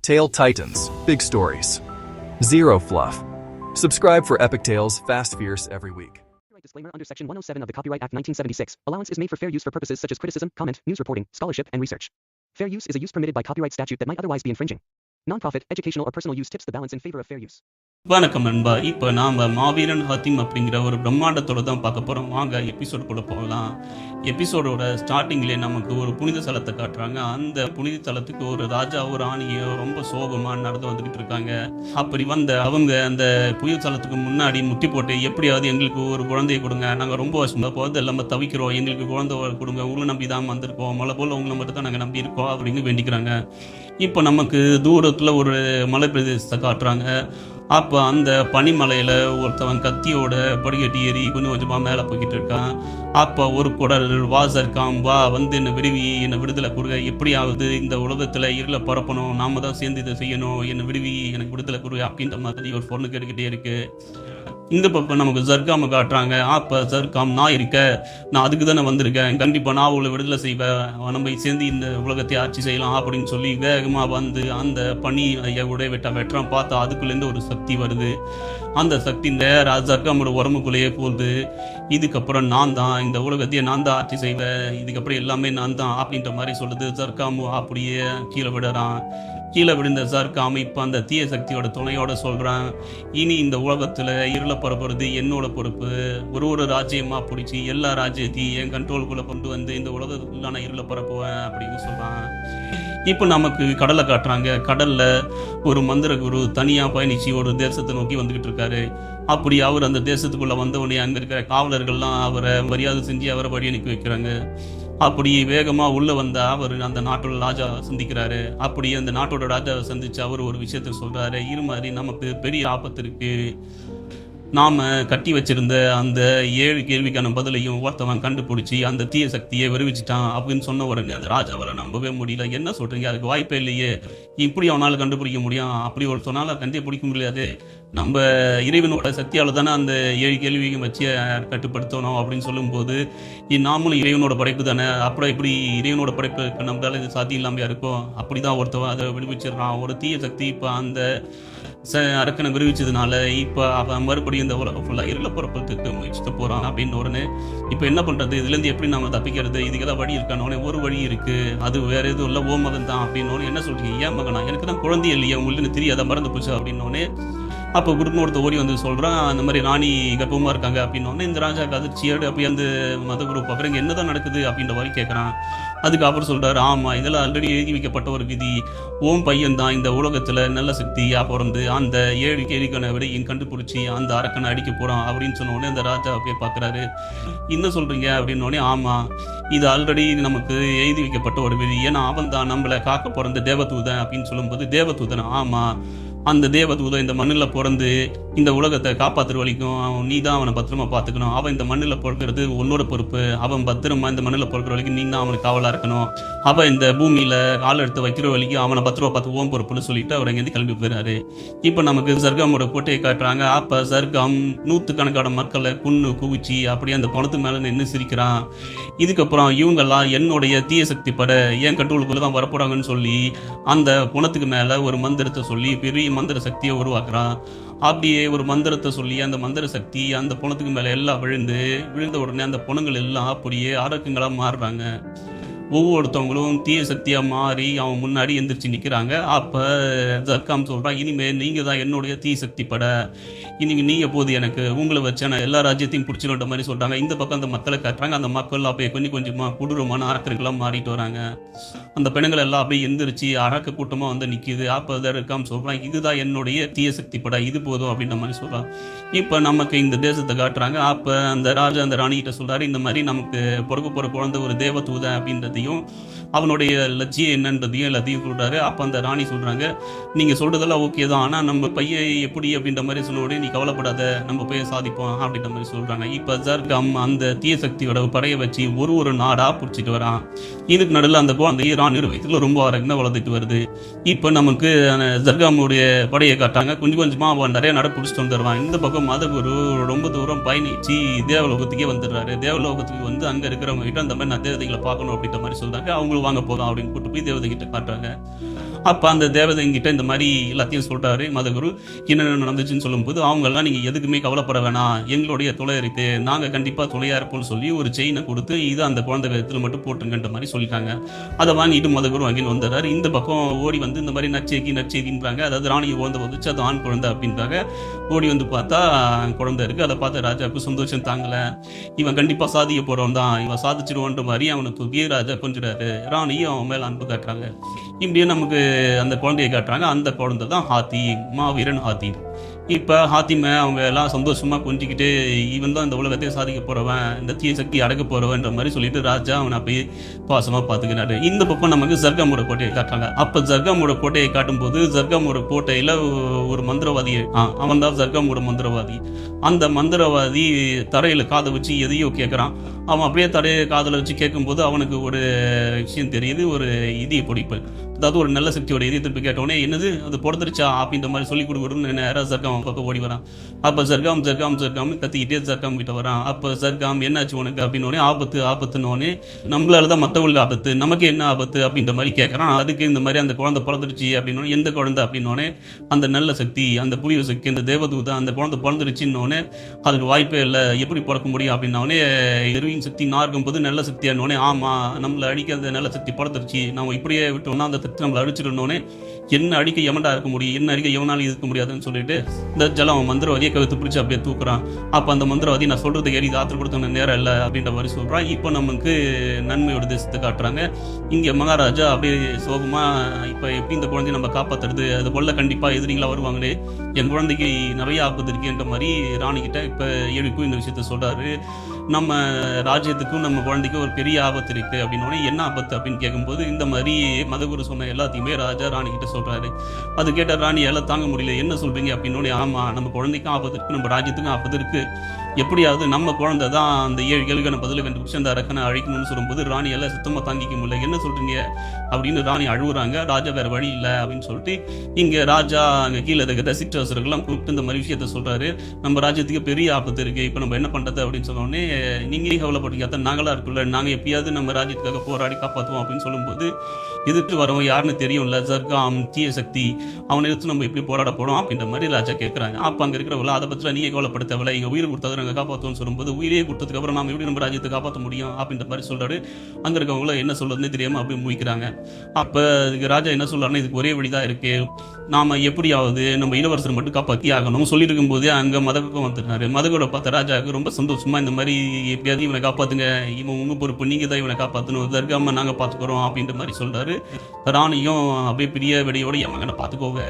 Tale Titans, big stories. Zero fluff. Subscribe for epic tales, fast fierce every week. Disclaimer under Section 107 of the Copyright Act 1976. Allowance is made for fair use for purposes such as criticism, comment, news reporting, scholarship, and research. Fair use is a use permitted by copyright statute that might otherwise be infringing. Non-profit, educational, or personal use tips the balance in favor of fair use. வணக்கம் நண்பா. இப்போ நாம் மாவீரன் ஹத்தீம் அப்படிங்கிற ஒரு பிரம்மாண்டத்தோடு தான் பார்க்க போகிறோம். வாங்க எபிசோடுக்குள்ளே போகலாம். எபிசோடோட ஸ்டார்டிங்லேயே நமக்கு ஒரு புனித தலத்தை காட்டுறாங்க. அந்த புனித தலத்துக்கு ஒரு ராஜா ஒரு ராணியோ ரொம்ப சோகமாக நடந்து வந்துக்கிட்டு இருக்காங்க. அப்படி அவங்க அந்த புனித தலத்துக்கு முன்னாடி முட்டி போட்டு எப்படியாவது எங்களுக்கு ஒரு குழந்தையை கொடுங்க, நாங்கள் ரொம்ப வருஷமாக குழந்தை இல்லாமல் தவிக்கிறோம், எங்களுக்கு குழந்தை கொடுங்க, உங்களை நம்பி தான் வந்திருக்கோம், மழை போல் உங்களை மட்டும் தான் நாங்கள் நம்பி இருக்கோம் அப்படின்னு வேண்டிக்கிறாங்க. இப்போ நமக்கு தூரத்தில் ஒரு மலை பிரதேசத்தை காட்டுறாங்க. அப்போ அந்த பனிமலையில் ஒருத்தவன் கத்தியோட படிக்கட்டி ஏறி கொஞ்சம் கொஞ்சமாக மேலே போய்கிட்டு இருக்கான். அப்போ ஒரு குடல் வாசர்காம் வா வந்து என்னை விடுவி, என்னை விடுதலை கொடுங்க, எப்படியாவது இந்த உலகத்தில் இருளை பரப்பணும், நாம தான் சேர்ந்து இதை செய்யணும், என்னை விடுவி, எனக்கு விடுதலை கொடுங்க அப்படின்ற மாதிரி ஒரு பொண்ணு கேட்டுக்கிட்டே இருக்கு. இந்த பக்கம் நமக்கு சர்காமை காட்டுறாங்க. அப்போ சர்காம் நான் இருக்கேன், நான் அதுக்கு தானே வந்திருக்கேன், கண்டிப்பாக நான் உங்களை விடுதலை செய்வேன், நம்ம சேர்ந்து இந்த உலகத்தை ஆட்சி செய்யலாம் அப்படின்னு சொல்லி வேகமாக வந்து அந்த பனி ஐயாவோட வெட்டுறான். பார்த்தா அதுக்குள்ளேருந்து ஒரு சக்தி வருது. அந்த சக்தி நேராக சர்காமோட உடம்புக்குள்ளேயே போகுது. இதுக்கப்புறம் நான் தான் இந்த உலகத்தையே நான் தான் ஆட்சி செய்வேன், இதுக்கப்புறம் எல்லாமே நான் தான் அப்படின்ற மாதிரி சொல்லுது. சர்காமும் அப்படியே கீழே விடுறான். கீழே விழுந்த சர்காம் இப்போ அந்த தீய சக்தியோட துணையோட சொல்கிறான், இனி இந்த உலகத்தில் இருளை பரப்புறது என்னோட பொறுப்பு, ஒரு ராஜ்யமாக பிடிச்சி எல்லா ராஜ்யத்தையும் என் கண்ட்ரோலுக்குள்ளே கொண்டு வந்து இந்த உலகத்தில் நான் இருளை பரப்புவேன் அப்படின்னு சொல்கிறான். இப்போ நமக்கு கடலை காட்டுறாங்க. கடலில் ஒரு மந்திர குரு தனியாக பயணிச்சு ஒரு தேசத்தை நோக்கி வந்துக்கிட்டு இருக்காரு. அப்படி அவர் அந்த தேசத்துக்குள்ளே வந்தவொடனே அங்கே இருக்கிற காவலர்கள்லாம் அவரை மரியாதை செஞ்சு அவரை வழி அனுப்பி வைக்கிறாங்க. அப்படி வேகமாக உள்ளே வந்த அவர் அந்த நாட்டோட ராஜா சந்திக்கிறாரு. அப்படி அந்த நாட்டோட ராஜாவை சந்திச்சு அவர் ஒரு விஷயத்த சொல்கிறாரு, இது மாதிரி நமக்கு பெரிய ஆபத்து இருக்குது, நாம் கட்டி வச்சிருந்த அந்த 7 கேள்விக்கான பதிலையும் ஒருத்தவன் கண்டுபிடிச்சி அந்த தீய சக்தியை விடுவிச்சிட்டான் அப்படின்னு சொன்ன உடனே அந்த ராஜாவால் நம்பவே முடியல. என்ன சொல்கிறீங்க, அதுக்கு வாய்ப்பே இல்லையே, இப்படி அவனால் கண்டுபிடிக்க முடியும், அப்படி ஒரு சொன்னால் கண்டுபிடிக்க முடியாது, நம்ம இறைவனோட சக்தியால் தானே அந்த 7 கேள்வியும் வச்சு கட்டுப்படுத்தணும் அப்படின்னு சொல்லும்போது, நாமளும் இறைவனோட படைப்பு தானே, அப்புறம் இப்படி இறைவனோட படைப்பு நம்மளால இது சாத்தியம் இல்லாமையா இருக்கும், அப்படி தான் ஒருத்தவன் அதை விடுவிச்சிடுறான். ஒரு தீய சக்தி இப்போ அந்த அரக்கனை விடுவிச்சதுனால இப்போ அவன் மறுபடியும் இந்த உலகம் ஃபுல்லாக இருளை பரப்பத்துக்கு முயற்சித்து போகிறான் அப்படின்னு உடனே இப்போ என்ன பண்ணுறது, இதுலேருந்து எப்படி நம்ம தப்பிக்கிறது, இதுக்கு ஏதாவது வழி இருக்கானோடனே ஒரு வழி இருக்குது, அது வேறு எதுவும் இல்லை, ஓ மகன் தான் அப்படின்னு என்ன சொல்கிறீங்க, ஏன் மகனா, எனக்கு தான் குழந்தை இல்லையா, உங்களுக்கு தெரியாத மறந்து போச்சு அப்படின்னோடனே அப்போ குடும்பத்தை ஓடி வந்து சொல்கிறான், அந்த மாதிரி ராணி கர்ப்பமாக இருக்காங்க அப்படின்னோடனே இந்த ராஜாவுக்கு அதிர்ச்சியோடு அப்படி அந்த மத குரு பார்க்குறேங்க என்ன தான் நடக்குது அப்படின்ற மாதிரி கேட்குறான். அதுக்கு அப்புறம் சொல்கிறாரு, ஆமாம் இதெல்லாம் ஆல்ரெடி எழுதி வைக்கப்பட்ட ஒரு விதி, ஓம் பையன் தான் இந்த உலகத்தில் நல்ல சக்தியாக பிறந்து அந்த 7 கேள்விக்கான விடையும் கண்டுபிடிச்சி அந்த அரக்கனை அடிக்க போகிறான் அப்படின்னு சொன்னோடனே அந்த ராஜா அப்படியே பார்க்குறாரு. என்ன சொல்கிறீங்க அப்படின்னோடனே, ஆமாம் இது ஆல்ரெடி நமக்கு எழுதி வைக்கப்பட்ட ஒரு விதி, ஏன்னா அவன் தான் நம்மளை காக்க பிறந்த தேவதூதன் அப்படின்னு சொல்லும்போது, தேவதூதன் ஆமாம் அந்த தேவதூதன் இந்த மண்ணில் பிறந்து இந்த உலகத்தை காப்பாற்றுற வரைக்கும் நீ தான் அவனை பத்திரமா பார்த்துக்கணும், அவன் இந்த மண்ணில் பிறக்கிறது உன்னோட பொறுப்பு, அவன் பத்திரமா இந்த மண்ணில் பிறக்கிற வரைக்கும் நீ தான் அவனுக்கு காவலாக இருக்கணும், அவன் இந்த பூமியில் கால் எடுத்து வைக்கிற வரைக்கும் அவனை பத்திரமா பார்த்து ஓம் பொறுப்புன்னு சொல்லிட்டு அவர் எங்கேருந்து கிளம்பி போயிறாரு. இப்போ நமக்கு சர்காமோட கோட்டையை காட்டுறாங்க. அப்போ சர்காம் 100கணக்கான மக்களை குன்னு குவிச்சு அப்படியே அந்த பணத்து மேலே நின்று சிரிக்கிறான். இதுக்கப்புறம் இவங்கெல்லாம் என்னுடைய தீய சக்தி பட ஏன் கண்ட்ரோலுக்குள்ள தான் வரப்போறாங்கன்னு சொல்லி அந்த புணத்துக்கு மேலே ஒரு மந்திரத்தை சொல்லி பெரிய மந்திர சக்தியை உருவாக்குறான். அப்படியே ஒரு மந்திரத்தை சொல்லி அந்த மந்திர சக்தி அந்த புணத்துக்கு மேலே எல்லாம் விழுந்த உடனே அந்த புணங்கள் எல்லாம் அப்படியே அரக்கங்களாக மாறுறாங்க. ஒவ்வொருத்தவங்களும் தீய சக்தியாக மாறி அவன் முன்னாடி எந்திரிச்சு நிற்கிறாங்க. அப்போ சர்காம் சொல்கிறான், இனிமேல் நீங்கள் தான் என்னுடைய தீய சக்தி பட, இன்றைக்கி நீங்கள் போது எனக்கு உங்களை வச்சு நான் எல்லா ராஜ்யத்தையும் பிடிச்சிடுன்ற மாதிரி சொல்கிறாங்க. இந்த பக்கம் அந்த மக்களை காட்டுறாங்க. அந்த மக்கள் அப்படியே கொஞ்சம் கொஞ்சமாக கொடூரமான அரக்கர்களாக மாறிட்டு வராங்க. அந்த பெண்கள் எல்லாம் அப்படியே எந்திரிச்சு அரக்க கூட்டமாக வந்து நிற்கிது. அப்போ சர்காம் சொல்கிறான், இதுதான் என்னுடைய தீய சக்தி பட, இது போதும் அப்படின்ற மாதிரி சொல்கிறான். இப்போ நமக்கு இந்த தேசத்தை காட்டுறாங்க. அப்போ அந்த ராஜா அந்த ராணிகிட்ட சொல்கிறாரு, இந்த மாதிரி நமக்கு பிறக்க போகிற குழந்தை ஒரு தேவதூதன் அப்படின்றது அவனுடைய லட்சியம் என்னன்றதையும் எல்லாத்தையும் சொல்றாரு. அப்ப அந்த ராணி சொல்றாங்க, நீங்க சொல்றதெல்லாம் ஓகே தான், ஆனா நம்ம பையன் எப்படி அப்படின்ற மாதிரி சொன்னோடனே நீ கவலைப்படாத, நம்ம பையன் சாதிப்போம் அப்படின்ற மாதிரி சொல்றாங்க. இப்ப சர்காம் அந்த தீய சக்தியோட படைய வச்சு ஒரு நாடா பிடிச்சிட்டு வரான். இதுக்கு நடுவில் அந்த குழந்தை ராணி வயசுல ரொம்ப அரங்கன வளர்ந்துட்டு வருது. இப்ப நமக்கு சர்காமுடைய படையை காட்டாங்க. கொஞ்சம் கொஞ்சமா அவன் நிறைய நட பிடிச்சிட்டு வந்துடுவான். இந்த பக்கம் மதகுரு ரொம்ப தூரம் பயணிச்சு தேவலோகத்துக்கே வந்துடுறாரு. தேவலோகத்துக்கு வந்து அங்க இருக்கிறவங்க கிட்ட அந்த மாதிரி நான் தேவதைகளை பார்க்கணும் அப்படின்ற மாதிரி சொல்றாங்க. அவங்களும் வாங்க போதும் அப்படின்னு கூட்டு போய் தேவதை கிட்ட காட்டுறாங்க. அப்போ அந்த தேவதைங்கிட்ட இந்த மாதிரி எல்லாத்தையும் சொல்கிறாரு மதகுரு. என்னென்ன நடந்துச்சுன்னு சொல்லும்போது அவங்கெல்லாம் நீங்கள் எதுக்குமே கவலைப்பட வேணாம், எங்களுடைய துளை இருக்குது, நாங்கள் கண்டிப்பாக துளையாக இருப்போம்னு சொல்லி ஒரு செயினை கொடுத்து இது அந்த குழந்தை கழுத்தில் மட்டும் போட்டுங்கன்ற மாதிரி சொல்லிட்டாங்க. அதை வாங்கிட்டு மதகுரு வாங்கின்னு வந்துடுறாரு. இந்த பக்கம் ஓடி வந்து இந்த மாதிரி நச்சேக்கின்றாங்க, அதாவது ராணியை ஓந்த வந்துச்சு, அது ஆண் குழந்தை அப்படின்றாங்க. ஓடி வந்து பார்த்தா குழந்தை இருக்குது. அதை பார்த்து ராஜாவுக்கு சந்தோஷம் தாங்கலை. இவன் கண்டிப்பாக சாதிக்க போகிறவன் தான், இவன் சாதிச்சிருவோன்ற மாதிரி அவனை தூக்கி ராஜா கொஞ்சிறாரு. ராணியும் அவன் மேலே அன்பு காட்டுறாங்க. இப்படியே நமக்கு அந்த குழந்தையை காட்டுறாங்க. அந்த குழந்தை தான் ஹாத்தி, மாவீரன் ஹாத்தி. இப்போ ஹாத்திமை அவங்க எல்லாம் சந்தோஷமாக கொஞ்சிக்கிட்டு இவன் தான் இந்த உலகத்தையே சாதிக்க போகிறவன், இந்த தீய சக்தி அடக்க போகிறவன்ற மாதிரி சொல்லிட்டு ராஜா அவனை அப்படியே பாசமாக பார்த்துக்கிறாரு. இந்த பக்கம் நமக்கு ஜர்காமோட கோட்டையை காட்டுறாங்க. அப்போ ஜர்காமோட கோட்டையை காட்டும்போது ஜர்காமோட கோட்டையில் ஒரு மந்திரவாதி, அவன் தான் ஜர்காமோட மந்திரவாதி. அந்த மந்திரவாதி தரையில் காதை வச்சு எதையோ கேட்குறான். அவன் அப்படியே தரையை காதில் வச்சு கேட்கும்போது அவனுக்கு ஒரு விஷயம் தெரியுது, ஒரு இதய பிடிப்பு, அதாவது ஒரு நல்ல சக்தியோட இதய திருப்பி கேட்டோடனே என்னது அது பிறந்துருச்சா அப்படின்ற மாதிரி சொல்லி கொடுக்கணும்னு நேராக ஜர்காம் பக்கம் ஓடி வரான். அப்போ ஜர்காம் கத்திக்கிட்டே ஜர்காம் கிட்ட வரான். அப்போ ஜர்காம் என்னாச்சு உனக்கு அப்படின்னோடனே ஆபத்துன்னொடனே நம்மளால தான் மற்றவங்களுக்கு ஆபத்து, நமக்கு என்ன ஆபத்து அப்படின்ற மாதிரி கேட்குறான். அதுக்கு இந்த மாதிரி அந்த குழந்தை பிறந்துருச்சு அப்படின்னோடனே எந்த குழந்தை அப்படின்னோடனே அந்த நல்ல சக்தி, அந்த புதிய சக்தி, அந்த தேவதூதா அந்த குழந்தை பிறந்துருச்சுன்னொடனே அதுக்கு வாய்ப்பே இல்லை, எப்படி பிறக்க முடியும் அப்படின்னோடனே எருவின் சக்தி நார்க்கும் போது நல்ல சக்தியானோடனே ஆமாம் நம்மளை அடிக்க அந்த நல்ல சக்தி பிறந்துருச்சு, நம்ம இப்படியே விட்டோம்னா அந்த சக்தி நம்மளை அடிச்சிடனோடனே என்ன அடிக்க எவன்டா இருக்க முடியும், என்ன அடிக்க எவனாலும் இருக்க முடியாதுன்னு சொல்லிட்டு இந்த ஜலம் மந்திரவாதியை கழுத்து பிடிச்சி அப்படியே தூக்குறான். அப்போ அந்த மந்திரவாதி நான் சொல்றது ஏறி ஆத்திர கொடுத்த நேரம் இல்லை அப்படின்ற மாதிரி சொல்கிறான். இப்போ நமக்கு நன்மையோட தேசத்தை காட்டுறாங்க. இங்கே மகாராஜா அப்படியே சோகமாக இப்போ எப்படி இந்த குழந்தைய நம்ம காப்பாற்றுறது, அது போல கண்டிப்பாக எதிரிகளாக வருவாங்களே, என் குழந்தைக்கு நிறைய ஆபத்து இருக்குன்ற மாதிரி ராணிக்கிட்ட இப்போ எழுக்கும் இந்த விஷயத்த சொல்கிறாரு. நம்ம ராஜ்யத்துக்கும் நம்ம குழந்தைக்கும் ஒரு பெரிய ஆபத்து இருக்குது அப்படின்னோடனே என்ன ஆபத்து அப்படின்னு கேட்கும்போது இந்த மாதிரி மதகுரு சொன்ன எல்லாத்தையுமே ராஜா ராணிக்கிட்ட சொல்கிறாரு. அது கேட்ட ராணி எல்லாம் தாங்க முடியல, என்ன சொல்கிறீங்க அப்படின்னோடனே ஆமாம் நம்ம குழந்தைக்கும் ஆபத்து இருக்குது, நம்ம ராஜ்யத்துக்கும் ஆபத்து இருக்குது, எப்படியாவது நம்ம குழந்தை தான் அந்த 7 கேள்விக்கான பதிலை கண்டுபிடிச்சு அந்த அரக்கனை அழிக்கணும்னு சொல்லும்போது ராணி எல்லாம் சுத்தமாக தாங்கிக்க முடியல. என்ன சொல்கிறீங்க அப்படின்னு ராணி அழுகுறாங்க. ராஜா வேறு வழி இல்லை அப்படின்னு சொல்லிட்டு இங்கே ராஜா அங்கே கீழே இருக்கிற சிற்றரசர்கள்லாம் கூப்பிட்டு இந்த மாதிரி விஷயத்த சொல்கிறாரு. நம்ம ராஜ்யத்துக்கு பெரிய ஆபத்து இருக்குது, இப்போ நம்ம என்ன பண்ணுறது அப்படின்னு சொன்னோடனே நீங்களே கவலைப்படுறீங்க, அதான் நாங்களாக இருக்குல்ல, நாங்கள் எப்பயாவது நம்ம ராஜ்யத்துக்காக போராடி காப்பாற்றுவோம் அப்படின்னு சொல்லும்போது எதிர்த்து வரவன் யாருன்னு தெரியும்ல, ஜர்காம் தீய சக்தி, அவனை எடுத்து நம்ம எப்படி போராட போகிறோம் அப்படின்ற மாதிரி ராஜா கேட்குறாங்க. அப்போ அங்கே இருக்கிறவங்கள அதை பற்றி நீங்கள் கவலைப்பட தேவையில்ல, எங்கள் உயிர் கொடுத்தது நாங்கள் காப்பாற்றுவோம்னு சொல்லும்போது உயிரே கொடுத்ததுக்கப்புறம் நம்ம எப்படி நம்ம ராஜ்யத்தை காப்பாற்ற முடியும் அப்படின்ற மாதிரி சொல்கிறாரு. அங்கே இருக்கவங்கள என்ன சொல்கிறதுனே தெரியாமல் அப்படியே முடிக்கிறாங்க. அப்போ இதுக்கு ராஜா என்ன சொல்கிறாருன்னா இதுக்கு ஒரே வழி தான் இருக்குது, நாம் எப்படியாவது நம்ம இளவரசரை மட்டும் காப்பாற்றி ஆகணும் சொல்லி இருக்கும்போதே அங்கே மதகம் வந்துட்டாரு. மதகோட பார்த்த ராஜாவுக்கு ரொம்ப சந்தோஷமாக இந்த மாதிரி எப்படியாவது இவனை காப்பாற்றுங்க, இவன் உங்கள் பொறுப்பு, நீங்கள் தான் இவனை காப்பாற்றணும், தர்காம நாங்கள் பார்த்துக்குறோம் அப்படின்ற மாதிரி சொல்கிறாரு. ராணியும் அப்படியே பெரிய வெடியோட என் மகனை பார்த்துக்கோங்க,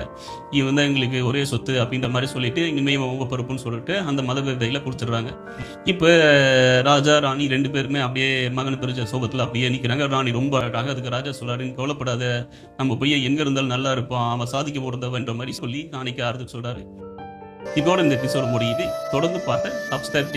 இவன் தான் எங்களுக்கு ஒரே சொத்து அப்படின்ற மாதிரி சொல்லிட்டு இனிமேல் இவன் உங்கள் பொறுப்புன்னு சொல்லிட்டு அந்த மதக கையில் கொடுத்துட்றாங்க. இப்போ ராஜா ராணி 2 பேருமே அப்படியே மகன் பிரிச்ச சோகத்தில் அப்படியே நிற்கிறாங்க. ராணி ரொம்ப அழகாக அதுக்கு ராஜா சொல்கிறாரு, கவலைப்படாத, நம்ம பையன் எங்கே இருந்தாலும் நல்லா இருப்பான், அவன் சாதிக்க போகிறதவன்ற மாதிரி சொல்லி ராணிக்கு ஆறுதல் சொல்கிறாரு. இதோட இந்த எபிசோடு முடியுது. தொடர்ந்து பார்த்த சப்ஸ்கிரைப்